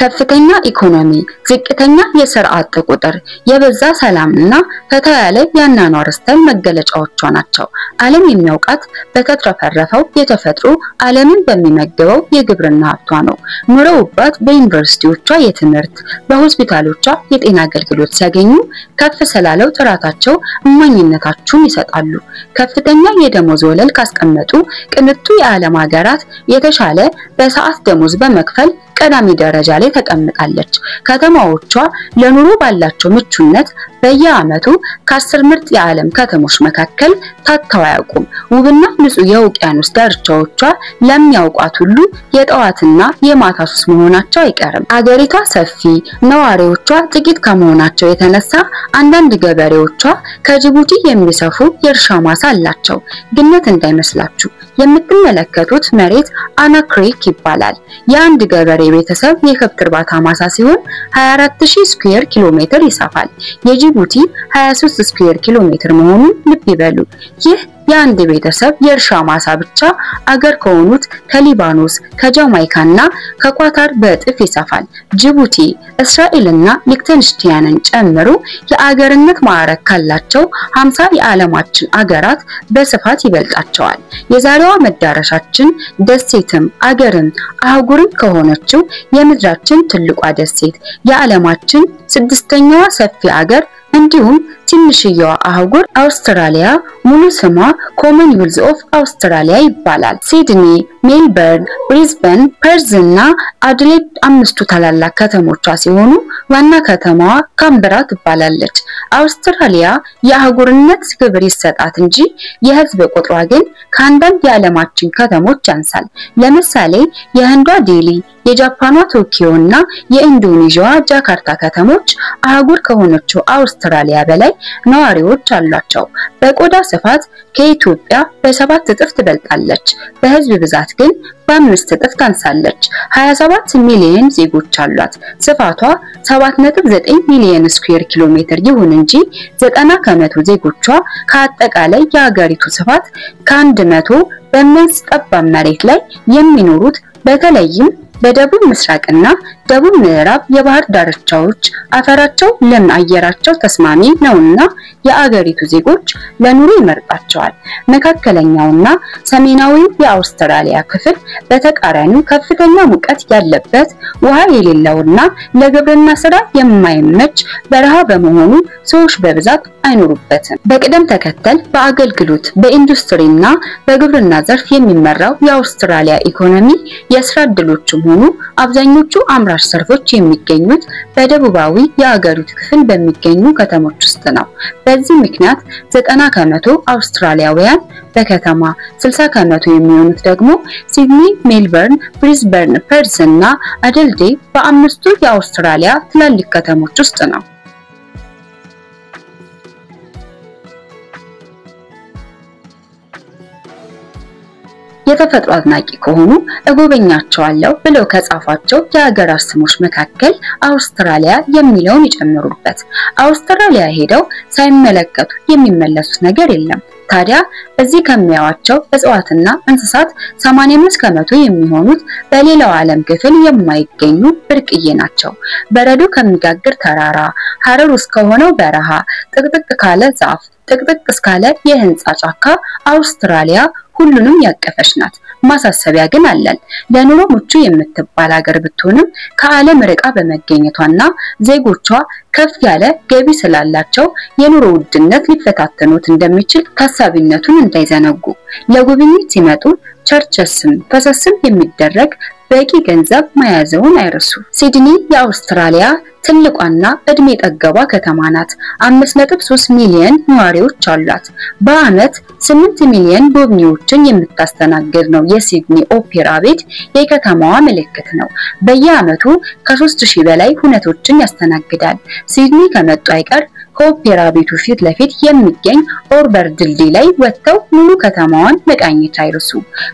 ከፍተኛ ኢኮኖሚ፣ ዝቅተኛ የሥራ አጥ ቁጥር፣ የበዛ ሰላምና ፈታ ያለ ያናኗር ስታይል መገለጫዎቿ ናቸው። ዓለም የሚያውቃት በተትረፈረፈው የተፈጥሮ ዓለምን በሚመግበው የግብርና ሀብቷ ነው። ኑረውባት በዩኒቨርሲቲዎቿ የትምህርት በሆስፒታሎቿ የጤና አገልግሎት ሲያገኙ ከፍ ስላለው ጥራታቸው እማኝነታቸውን ይሰጣሉ። ከፍተኛ የደሞዝ ወለል ካስቀመጡ ቅንጡ የዓለም ሀገራት የተሻለ በሰዓት ደሞዝ በመክፈል ቀዳሚ ደረጃ ላይ ተቀምጣለች። ከተማዎቿ ለኑሮ ባላቸው ምቹነት በየዓመቱ ከ10 ምርጥ የዓለም ከተሞች መካከል ታጥተው አያውቁም። ውብና ንጹህ የውቅያኖስ ዳርቻዎቿ ለሚያውቋት ሁሉ የጠዋትና የማታ ሱስ መሆናቸው አይቀርም። አገሪቷ ሰፊ፣ ነዋሪዎቿ ጥቂት ከመሆናቸው የተነሳ አንዳንድ ገበሬዎቿ ከጅቡቲ የሚሰፉ የእርሻ ማሳ አላቸው። ግነት እንዳይመስላችሁ የምትመለከቱት መሬት አናክሪክ ይባላል። የአንድ ገበሬ ቤተሰብ የከብት እርባታ ማሳ ሲሆን 24000 ስኩዌር ኪሎ ሜትር ይሰፋል። የጅቡቲ 23 ስኩዌር ኪሎ ሜትር መሆኑን ልብ ይበሉ። ይህ የአንድ ቤተሰብ የእርሻ ማሳ ብቻ አገር ከሆኑት ከሊባኖስ፣ ከጃማይካና ከኳታር በእጥፍ ይሰፋል። ጅቡቲ እስራኤልና ሊክተንስታይንን ጨምሮ የአገርነት ማዕረግ ካላቸው 50 የዓለማችን አገራት በስፋት ይበልጣቸዋል። የዛሬዋ መዳረሻችን ደሴትም አገርም አህጉርም ከሆነችው የምድራችን ትልቋ ደሴት የዓለማችን 6ኛዋ ሰፊ አገር እንዲሁም ትንሽዬዋ አህጉር አውስትራሊያ ሙሉ ስሟ ኮመንዌልዝ ኦፍ አውስትራሊያ ይባላል። ሲድኒ፣ ሜልበርን፣ ብሪዝበን፣ ፐርዝ እና አድሌድ አምስቱ ታላላቅ ከተሞቿ ሲሆኑ ዋና ከተማዋ ካምብራ ትባላለች። አውስትራሊያ የአህጉርነት ክብር ይሰጣት እንጂ የህዝብ ቁጥሯ ግን ከአንዳንድ የዓለማችን ከተሞች ያንሳል። ለምሳሌ የህንዷ ዴሊ፣ የጃፓኗ ቶኪዮ እና የኢንዶኔዥያዋ ጃካርታ ከተሞች አህጉር ከሆነችው አውስትራሊያ በላይ ነዋሪዎች አሏቸው። በቆዳ ስፋት ከኢትዮጵያ በ7 እጥፍ ትበልጣለች። በህዝብ ብዛት ግን በ5 እጥፍ ታንሳለች። 27 ሚሊዮን ዜጎች አሏት። ስፋቷ 7.9 ሚሊዮን ስኩዌር ኪሎ ሜትር ይሁን እንጂ 90% ዜጎቿ ከአጠቃላይ የሀገሪቱ ስፋት ከ100 በሚያንስ ጠባብ መሬት ላይ የሚኖሩት በተለይም በደቡብ ምስራቅና ደቡብ ምዕራብ የባህር ዳርቻዎች አፈራቸው ለም አየራቸው ተስማሚ ነውና የአገሪቱ ዜጎች ለኑሮ ይመርጣቸዋል። መካከለኛውና ሰሜናዊው የአውስትራሊያ ክፍል በተቃራኒው ከፍተኛ ሙቀት ያለበት ውሃ የሌለውና ለግብርና ስራ የማይመች በረሃ በመሆኑ ሰዎች በብዛት አይኖሩበትም። በቅደም ተከተል በአገልግሎት በኢንዱስትሪና በግብርና ዘርፍ የሚመራው የአውስትራሊያ ኢኮኖሚ የስራ ዕድሎችም ሆኑ አብዛኞቹ አምራች ዘርፎች የሚገኙት በደቡባዊ የአገሪቱ ክፍል በሚገኙ ከተሞች ውስጥ ነው። በዚህ ምክንያት 90% አውስትራሊያውያን በከተማ 60% የሚሆኑት ደግሞ ሲድኒ፣ ሜልበርን፣ ብሪዝበን፣ ፐርዝ እና አደልዴ በአምስቱ የአውስትራሊያ ትላልቅ ከተሞች ውስጥ ነው። የተፈጥሮ አድናቂ ከሆኑ እጎበኛቸዋለሁ ብለው ከጻፏቸው የሀገራት ስሞች መካከል አውስትራሊያ የሚለውን ይጨምሩበት። አውስትራሊያ ሄደው ሳይመለከቱ የሚመለሱት ነገር የለም። ታዲያ እዚህ ከሚያዋቸው እጽዋትና እንስሳት 85% የሚሆኑት በሌላው ዓለም ክፍል የማይገኙ ብርቅዬ ናቸው። በረዶ ከሚጋግር ተራራ፣ ሐረር ውስጥ ከሆነው በረሃ፣ ጥቅጥቅ ካለ ዛፍ፣ ጥቅጥቅ እስካለ የህንጻ ጫካ አውስትራሊያ ሁሉንም ያቀፈች ናት። ማሳሰቢያ ግን አለን። ለኑሮ ምቹ የምትባል ሀገር ብትሆንም ከዓለም ርቃ በመገኘቷና ዜጎቿ ከፍ ያለ ገቢ ስላላቸው የኑሮ ውድነት ሊፈታተኑት እንደሚችል ታሳቢነቱን እንዳይዘነጉ። ለጉብኝት ሲመጡ ቸርችስም ፈሰስም የሚደረግ በቂ ገንዘብ መያዘውን አይረሱ። ሲድኒ የአውስትራሊያ ትልቋና እድሜ ጠገቧ ከተማ ናት። 5.3 ሚሊዮን ነዋሪዎች አሏት። በአመት 8 ሚሊዮን ጎብኚዎችን የምታስተናግድ ነው። የሲድኒ ኦፔራ ቤት የከተማዋ ምልክት ነው። በየአመቱ ከ3000 በላይ ሁነቶችን ያስተናግዳል። ሲድኒ ከመጡ አይቀር ከኦፔራ ቤቱ ፊት ለፊት የሚገኝ ኦርበር ድልድይ ላይ ወጥተው ሙሉ ከተማዋን መቃኘት አይርሱ።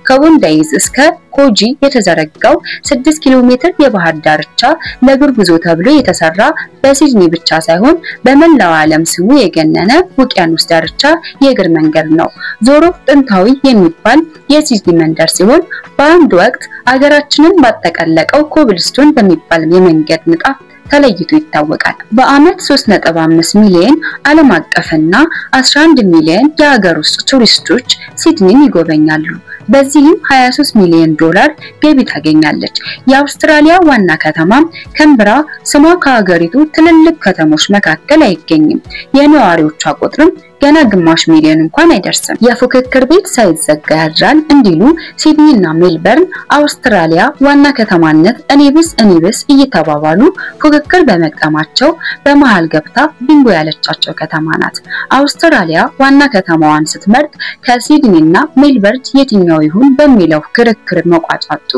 ከቦንዳይዝ እስከ ኮጂ የተዘረጋው 6 ኪሎ ሜትር የባህር ዳርቻ ለእግር ጉዞ ተብሎ የተሰራ በሲድኒ ብቻ ሳይሆን በመላው ዓለም ስሙ የገነነ ውቅያኖስ ዳርቻ የእግር መንገድ ነው። ዞሮ ጥንታዊ የሚባል የሲድኒ መንደር ሲሆን በአንድ ወቅት አገራችንን ባጠቀለቀው ኮብልስቶን በሚባል የመንገድ ንጣፍ ተለይቶ ይታወቃል። በአመት 3.5 ሚሊዮን ዓለም አቀፍና 11 ሚሊዮን የሀገር ውስጥ ቱሪስቶች ሲድኒን ይጎበኛሉ። በዚህም 23 ሚሊዮን ዶላር ገቢ ታገኛለች። የአውስትራሊያ ዋና ከተማም ካምብራ ስሟ ከሀገሪቱ ትልልቅ ከተሞች መካከል አይገኝም። የነዋሪዎቿ ቁጥርም ገና ግማሽ ሚሊዮን እንኳን አይደርስም። የፉክክር ቤት ሳይዘጋ ያድራል እንዲሉ ሲድኒና ሜልበርን አውስትራሊያ ዋና ከተማነት እኔብስ እየተባባሉ ፉክክር በመቀማቸው በመሃል ገብታ ቢንጎ ያለቻቸው ከተማ ናት። አውስትራሊያ ዋና ከተማዋን ስትመርጥ ከሲድኒና ሜልበርን የትኛው ይሁን በሚለው ክርክር መቋጫቱ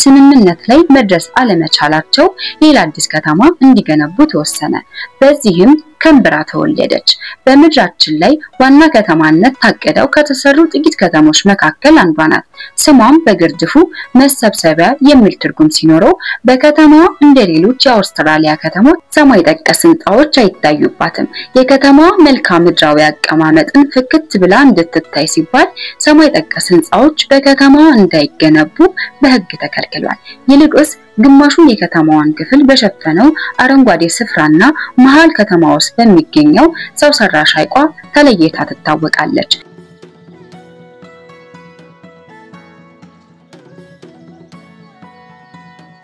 ስምምነት ላይ መድረስ አለመቻላቸው ሌላ አዲስ ከተማ እንዲገነቡ ተወሰነ። በዚህም ካምብራ ተወለደች። በምድራችን ላይ ዋና ከተማነት ታቀደው ከተሰሩ ጥቂት ከተሞች መካከል አንዷ ናት። ስሟም በግርድፉ መሰብሰቢያ የሚል ትርጉም ሲኖረው በከተማዋ እንደሌሎች የአውስትራሊያ ከተሞች ሰማይ ጠቀስ ህንጻዎች አይታዩባትም። የከተማዋ መልክዓ ምድራዊ አቀማመጥን ፍክት ብላ እንድትታይ ሲባል ሰማይ ጠቀስ ህንጻዎች በከተማዋ እንዳይገነቡ በህግ ተከልክሏል። ይልቁንስ ግማሹን የከተማዋን ክፍል በሸፈነው አረንጓዴ ስፍራና መሃል ከተማ ውስጥ በሚገኘው ሰው ሰራሽ ሐይቋ ተለይታ ትታወቃለች።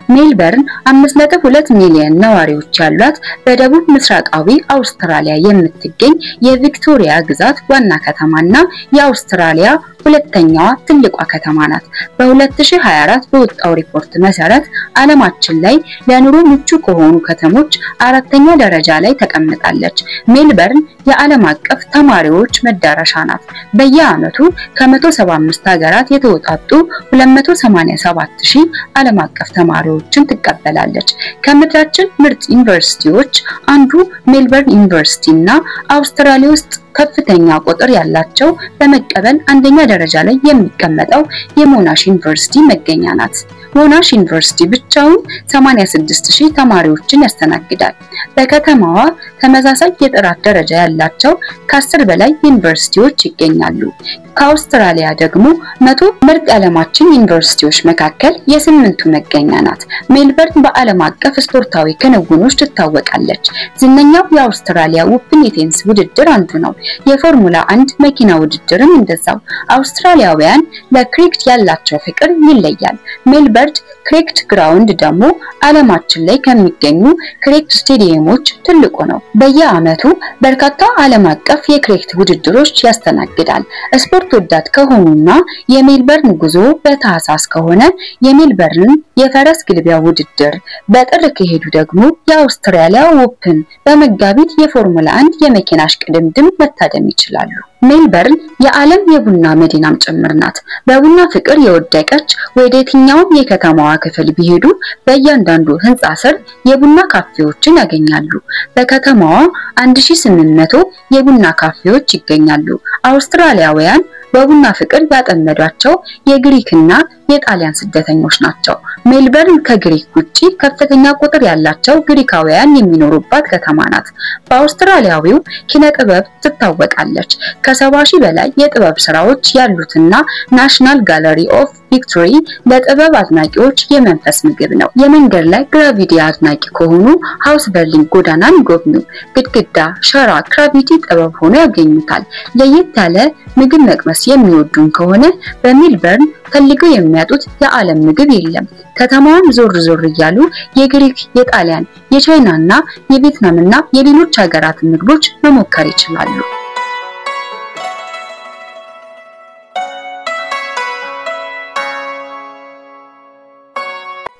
ሜልበርን 5.2 ሚሊዮን ነዋሪዎች ያሏት በደቡብ ምስራቃዊ አውስትራሊያ የምትገኝ የቪክቶሪያ ግዛት ዋና ከተማና የአውስትራሊያ ሁለተኛዋ ትልቋ ከተማ ናት። በ2024 በወጣው ሪፖርት መሰረት ዓለማችን ላይ ለኑሮ ምቹ ከሆኑ ከተሞች አራተኛ ደረጃ ላይ ተቀምጣለች። ሜልበርን የዓለም አቀፍ ተማሪዎች መዳረሻ ናት። በየዓመቱ ከ175 ሀገራት የተውጣጡ 287000 ዓለም አቀፍ ተማሪዎችን ትቀበላለች። ከምድራችን ምርጥ ዩኒቨርሲቲዎች አንዱ ሜልበርን ዩኒቨርሲቲና አውስትራሊያ ውስጥ ከፍተኛ ቁጥር ያላቸው በመቀበል አንደኛ ደረጃ ላይ የሚቀመጠው የሞናሽ ዩኒቨርሲቲ መገኛ ናት። ሞናሽ ዩኒቨርሲቲ ብቻውን 86000 ተማሪዎችን ያስተናግዳል። በከተማዋ ተመሳሳይ የጥራት ደረጃ ያላቸው ከ10 በላይ ዩኒቨርሲቲዎች ይገኛሉ። ከአውስትራሊያ ደግሞ 100 ምርጥ ዓለማችን ዩኒቨርሲቲዎች መካከል የ8ቱ መገኛ ናት። ሜልበርን በዓለም አቀፍ ስፖርታዊ ክንውኖች ትታወቃለች። ዝነኛው የአውስትራሊያ ኦፕን የቴኒስ ውድድር አንዱ ነው። የፎርሙላ 1 መኪና ውድድርም እንደዛው። አውስትራሊያውያን ለክሪኬት ያላቸው ፍቅር ይለያል። ሜልበርን ክሪኬት ግራውንድ ደግሞ ዓለማችን ላይ ከሚገኙ ክሪኬት ስቴዲየሞች ትልቁ ነው። በየዓመቱ በርካታ ዓለም አቀፍ የክሪኬት ውድድሮች ያስተናግዳል። ስፖርት ወዳድ ከሆኑና የሜልበርን ጉዞ በታህሳስ ከሆነ የሜልበርን የፈረስ ግልቢያ ውድድር፣ በጥር ከሄዱ ደግሞ የአውስትራሊያ ኦፕን፣ በመጋቢት የፎርሙላ 1 የመኪና እሽቅድምድም መታደም ይችላሉ። ሜልበርን የዓለም የቡና መዲናም ጭምር ናት። በቡና ፍቅር የወደቀች ወደየትኛውም የከተማዋ ክፍል ቢሄዱ በእያንዳንዱ ህንጻ ስር የቡና ካፌዎችን ያገኛሉ። በከተማዋ 1800 የቡና ካፌዎች ይገኛሉ። አውስትራሊያውያን በቡና ፍቅር ያጠመዷቸው የግሪክና የጣሊያን ስደተኞች ናቸው። ሜልበርን ከግሪክ ውጪ ከፍተኛ ቁጥር ያላቸው ግሪካውያን የሚኖሩባት ከተማ ናት። በአውስትራሊያዊው ኪነ ጥበብ ትታወቃለች። ከ70,000 በላይ የጥበብ ስራዎች ያሉትና ናሽናል ጋለሪ ኦፍ ቪክቶሪ ለጥበብ አድናቂዎች የመንፈስ ምግብ ነው። የመንገድ ላይ ግራቪቲ አድናቂ ከሆኑ ሃውስ በርሊንግ ጎዳናን ጎብኙ። ግድግዳ፣ ሸራ፣ ግራቪቲ ጥበብ ሆኖ ያገኙታል። ለየት ያለ ምግብ መቅመስ የሚወዱን ከሆነ በሜልበርን ፈልገው የሚያጡት የዓለም ምግብ የለም። ከተማዋን ዞር እያሉ የግሪክ፣ የጣሊያን፣ የቻይናና የቪየትናምና የሌሎች ሀገራት ምግቦች መሞከር ይችላሉ።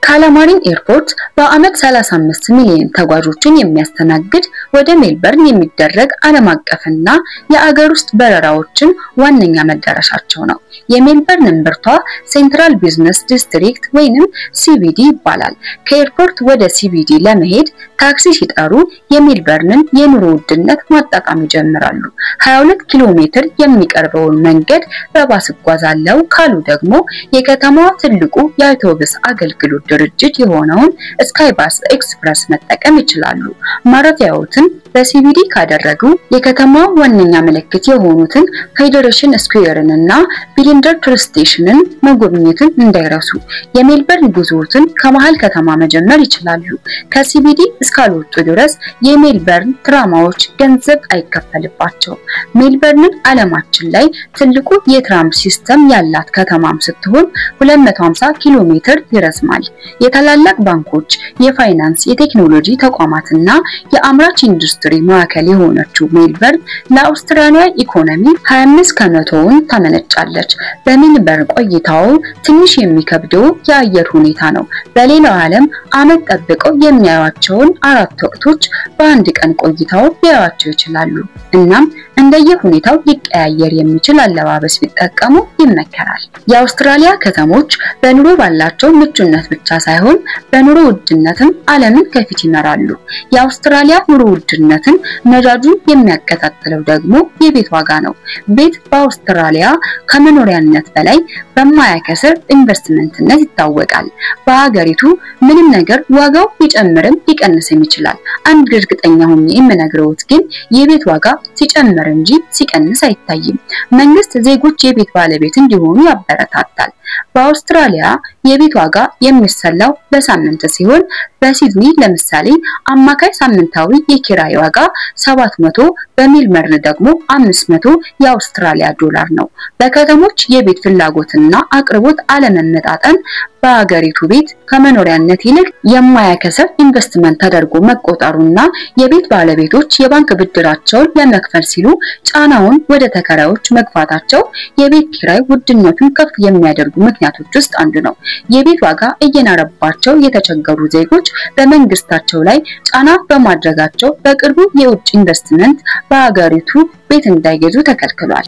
ካላማሪን ኤርፖርት በአመት 35 ሚሊዮን ተጓዦችን የሚያስተናግድ ወደ ሜልበርን የሚደረግ ዓለም አቀፍና የአገር ውስጥ በረራዎችን ዋነኛ መዳረሻቸው ነው። የሜልበርን እምብርቷ ሴንትራል ቢዝነስ ዲስትሪክት ወይንም ሲቢዲ ይባላል። ከኤርፖርት ወደ ሲቢዲ ለመሄድ ታክሲ ሲጠሩ የሜልበርንን የኑሮ ውድነት ማጣጣም ይጀምራሉ። 22 ኪሎ ሜትር የሚቀርበውን መንገድ በባስ ጓዛለው ካሉ ደግሞ የከተማዋ ትልቁ የአውቶቡስ አገልግሎት ድርጅት የሆነውን ስካይባስ ኤክስፕረስ መጠቀም ይችላሉ። ማረፊያዎትን በሲቢዲ ካደረጉ የከተማው ዋነኛ ምልክት የሆኑትን ፌዴሬሽን ስኩዌርን እና ቢሊንደር ቱሪስት ስቴሽንን መጎብኘትን እንዳይረሱ። የሜልበርን ጉዞዎትን ከመሃል ከተማ መጀመር ይችላሉ። ከሲቢዲ እስካልወጡ ድረስ የሜልበርን ትራማዎች ገንዘብ አይከፈልባቸውም። ሜልበርን ዓለማችን ላይ ትልቁ የትራም ሲስተም ያላት ከተማም ስትሆን 250 ኪሎ ሜትር ይረዝማል። የታላላቅ ባንኮች፣ የፋይናንስ፣ የቴክኖሎጂ ተቋማትና የአምራች ኢንዱስትሪ ማዕከል የሆነችው ሜልበርን ለአውስትራሊያ ኢኮኖሚ 25 ከመቶውን ታመነጫለች። በሜልበርን ቆይታው ትንሽ የሚከብደው የአየር ሁኔታ ነው። በሌላው ዓለም ዓመት ጠብቀው የሚያዩዋቸውን 4 ወቅቶች በአንድ ቀን ቆይታው ሊያዩዋቸው ይችላሉ። እናም እንደየሁኔታው ሊቀያየር የሚችል አለባበስ ቢጠቀሙ ይመከራል። የአውስትራሊያ ከተሞች በኑሮ ባላቸው ምቹነት ብቻ ሳይሆን በኑሮ ውድነትም ዓለምን ከፊት ይመራሉ። የአውስትራሊያ ኑሮ ውድነትን ነዳጁን የሚያቀጣጥለው ደግሞ የቤት ዋጋ ነው። ቤት በአውስትራሊያ ከመኖሪያነት በላይ በማያከስር ኢንቨስትመንትነት ይታወቃል። በሀገሪቱ ምንም ነገር ዋጋው ሊጨምርም ሊቀንስም ይችላል። አንድ እርግጠኛ ሆኜ የምነግረውት ግን የቤት ዋጋ ሲጨምር እንጂ ሲቀንስ አይታይም። መንግስት ዜጎች የቤት ባለቤት እንዲሆኑ ያበረታታል። በአውስትራሊያ የቤት ዋጋ የሚሰላው በሳምንት ሲሆን በሲድኒ ለምሳሌ አማካይ ሳምንታዊ የኪራይ ዋጋ 700 በሜልበርን ደግሞ 500 የአውስትራሊያ ዶላር ነው። በከተሞች የቤት ፍላጎትና አቅርቦት አለመመጣጠን በአገሪቱ ቤት ከመኖሪያነት ይልቅ የማያከስር ኢንቨስትመንት ተደርጎ መቆጠሩና የቤት ባለቤቶች የባንክ ብድራቸውን ለመክፈል ሲሉ ጫናውን ወደ ተከራዮች መግፋታቸው የቤት ኪራይ ውድነቱን ከፍ የሚያደርጉ ምክንያቶች ውስጥ አንዱ ነው። የቤት ዋጋ እየናረባቸው የተቸገሩ ዜጎች በመንግስታቸው ላይ ጫና በማድረጋቸው በቅርቡ የውጭ ኢንቨስትመንት በአገሪቱ ቤት እንዳይገዙ ተከልክሏል።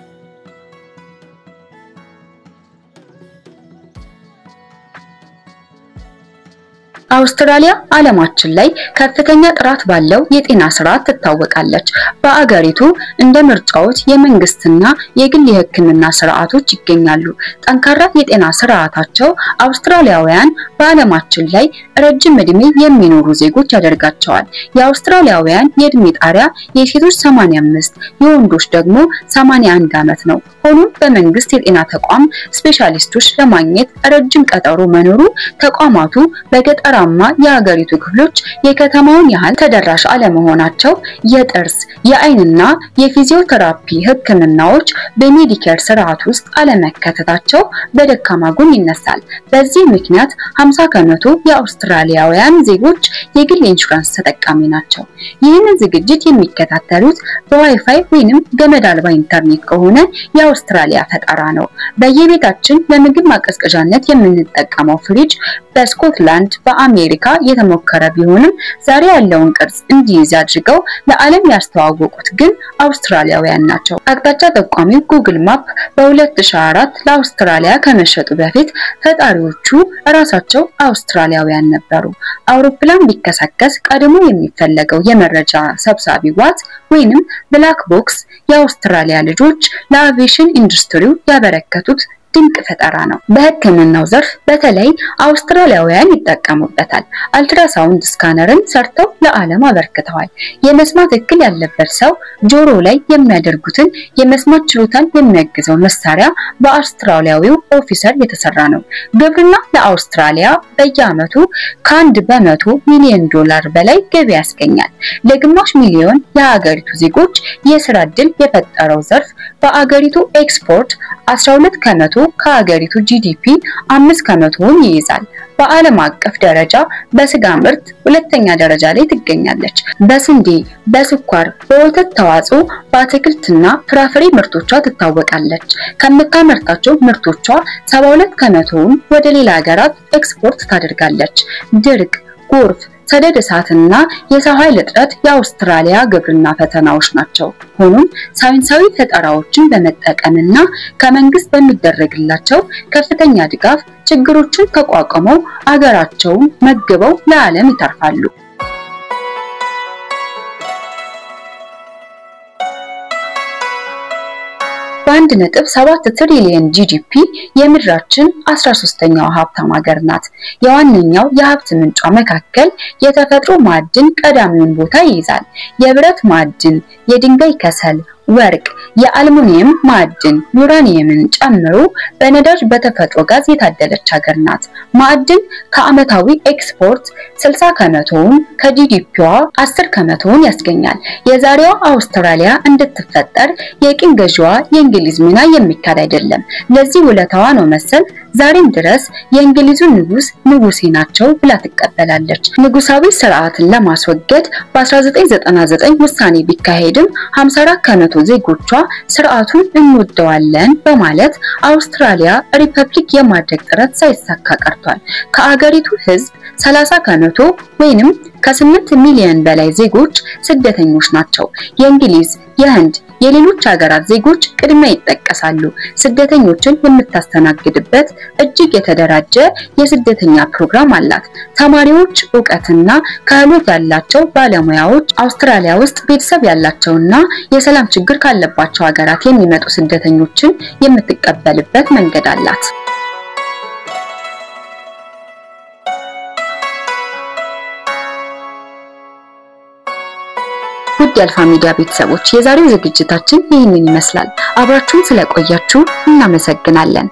አውስትራሊያ ዓለማችን ላይ ከፍተኛ ጥራት ባለው የጤና ስርዓት ትታወቃለች። በአገሪቱ እንደ ምርጫዎች የመንግስትና የግል የሕክምና ስርዓቶች ይገኛሉ። ጠንካራ የጤና ስርዓታቸው አውስትራሊያውያን በዓለማችን ላይ ረጅም እድሜ የሚኖሩ ዜጎች ያደርጋቸዋል። የአውስትራሊያውያን የእድሜ ጣሪያ የሴቶች 85 የወንዶች ደግሞ 81 ዓመት ነው። ሆኖም በመንግስት የጤና ተቋም ስፔሻሊስቶች ለማግኘት ረጅም ቀጠሮ መኖሩ ተቋማቱ በገጠራማ የሀገሪቱ ክፍሎች የከተማውን ያህል ተደራሽ አለመሆናቸው የጥርስ የአይንና የፊዚዮቴራፒ ህክምናዎች በሜዲኬር ስርዓት ውስጥ አለመከተታቸው በደካማ ጎን ይነሳል። በዚህ ምክንያት 50 ከመቶ የአውስትራሊያውያን ዜጎች የግል ኢንሹራንስ ተጠቃሚ ናቸው። ይህንን ዝግጅት የሚከታተሉት በዋይፋይ ወይንም ገመድ አልባ ኢንተርኔት ከሆነ የአውስትራሊያ ፈጠራ ነው። በየቤታችን ለምግብ ማቀዝቀዣነት የምንጠቀመው ፍሪጅ በስኮትላንድ በአሜሪካ የተሞከረ ቢሆንም ዛሬ ያለውን ቅርጽ እንዲይዝ አድርገው ለዓለም ያስተዋወቁት ግን አውስትራሊያውያን ናቸው። አቅጣጫ ጠቋሚው ጉግል ማፕ በ2004 ለአውስትራሊያ ከመሸጡ በፊት ፈጣሪዎቹ ራሳቸው አውስትራሊያውያን ነበሩ። አውሮፕላን ቢከሰከስ ቀድሞ የሚፈለገው የመረጃ ሰብሳቢ ዋት ወይንም ብላክ ቦክስ የአውስትራሊያ ልጆች ለአቪዬሽን ኢንዱስትሪው ያበረከቱት ድንቅ ፈጠራ ነው። በህክምናው ዘርፍ በተለይ አውስትራሊያውያን ይጠቀሙበታል። አልትራሳውንድ ስካነርን ሰርተው ለዓለም አበርክተዋል። የመስማት እክል ያለበት ሰው ጆሮ ላይ የሚያደርጉትን የመስማት ችሎታን የሚያግዘው መሳሪያ በአውስትራሊያዊው ኦፊሰር የተሰራ ነው። ግብርና ለአውስትራሊያ በየዓመቱ ከ100 ሚሊዮን ዶላር በላይ ገቢ ያስገኛል። ለግማሽ ሚሊዮን የሀገሪቱ ዜጎች የሥራ ዕድል የፈጠረው ዘርፍ በአገሪቱ ኤክስፖርት 12 ከመቶ ከሀገሪቱ ጂዲፒ 5 ከመቶውን ይይዛል። በዓለም አቀፍ ደረጃ በስጋ ምርት ሁለተኛ ደረጃ ላይ ትገኛለች። በስንዴ፣ በስኳር፣ በወተት ተዋጽኦ፣ በአትክልትና ፍራፍሬ ምርቶቿ ትታወቃለች። ከምታመርታቸው ምርቶቿ 72 ከመቶውን ወደ ሌላ ሀገራት ኤክስፖርት ታደርጋለች። ድርቅ፣ ጎርፍ፣ ሰደድ እሳትና የሰው ኃይል እጥረት የአውስትራሊያ ግብርና ፈተናዎች ናቸው። ሆኖም ሳይንሳዊ ፈጠራዎችን በመጠቀምና ከመንግስት በሚደረግላቸው ከፍተኛ ድጋፍ ችግሮችን ተቋቁመው አገራቸውን መግበው ለዓለም ይተርፋሉ። የ1.7 ትሪሊየን ጂዲፒ የምድራችን 13ኛው ሀብታም ሀገር ናት። የዋነኛው የሀብት ምንጯ መካከል የተፈጥሮ ማዕድን ቀዳሚውን ቦታ ይይዛል። የብረት ማዕድን፣ የድንጋይ ከሰል፣ ወርቅ፣ የአልሙኒየም ማዕድን፣ ዩራኒየምን ጨምሮ በነዳጅ በተፈጥሮ ጋዝ የታደለች ሀገር ናት። ማዕድን ከዓመታዊ ኤክስፖርት 60%ውን ከጂዲፒዋ 10%ውን ያስገኛል። የዛሬዋ አውስትራሊያ እንድትፈጠር የቅኝ ገዢዋ የእንግሊዝ ሚና የሚካድ አይደለም። ለዚህ ውለታዋ ነው መሰል ዛሬም ድረስ የእንግሊዙ ንጉሴ ናቸው ብላ ትቀበላለች። ንጉሳዊ ስርዓትን ለማስወገድ በ1999 ውሳኔ ቢካሄድም 54% ዜጎቿ ስርዓቱን እንወደዋለን በማለት አውስትራሊያ ሪፐብሊክ የማድረግ ጥረት ሳይሳካ ቀርቷል። ከአገሪቱ ህዝብ 30% ወይንም ከ8 ሚሊዮን በላይ ዜጎች ስደተኞች ናቸው። የእንግሊዝ፣ የህንድ፣ የሌሎች ሀገራት ዜጎች ቅድሚያ ይጠቀሳሉ። ስደተኞችን የምታስተናግድበት እጅግ የተደራጀ የስደተኛ ፕሮግራም አላት። ተማሪዎች፣ ዕውቀትና ክህሎት ያላቸው ባለሙያዎች አውስትራሊያ ውስጥ ቤተሰብ ያላቸውና የሰላም ችግር ካለባቸው ሀገራት የሚመጡ ስደተኞችን የምትቀበልበት መንገድ አላት። ውድ የአልፋ ሚዲያ ቤተሰቦች የዛሬው ዝግጅታችን ይህንን ይመስላል። አብራችሁን ስለቆያችሁ እናመሰግናለን።